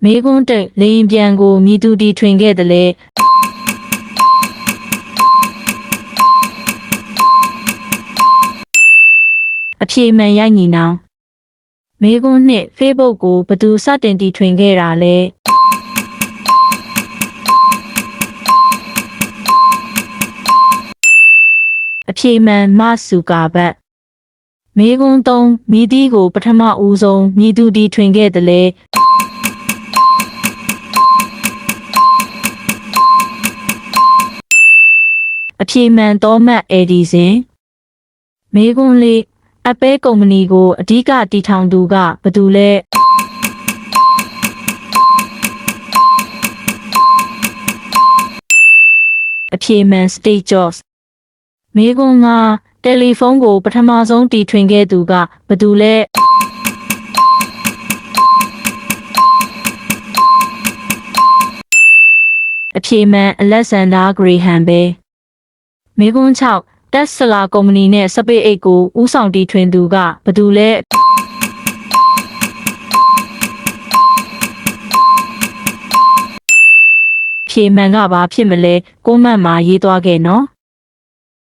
မေကွန်းတက်လေရင်ပြန်ကိုမြည်သူတီထွင်ခဲ့တယ်လေအဖြေမှန်ရိုက်ညီနောင်မေကွန်းနှစ် Facebook ကိုဘသူစတင်တီထွင်ခဲ့တာလဲအဖြေမှန်မဆူကာဘတ်မေကွန်း3မြည်တီကိုပထမဦးဆုံးမြည်သူတီထွင်ခဲ့တယ်လေအဖြေမှန်သောမတ်အေဒီစင်မေကွန်းလေးအပဲကုမ္ပဏီကိုအဓိကတည်ထောင်သူကဘသူလဲအဖြေမှန်စတေးဂျော့စ်မေကွန်း9တယ်လီဖုန်းကိုပထမဆုံးတီထွင်ခဲ့သူကဘသူလဲအဖြေမှန်အလက်ဆန်ဒါဂရေဟမ်ပဲမေကွန်း6တက်စလာကုမ္ပဏီနဲ့စပိတ်အိတ်ကိုဦးဆောင်တီထွင်သူကဘသူလဲဖြေမှန်ကဘာဖြစ်မလဲကိုမတ်မှာရေးသွားခဲ့နော်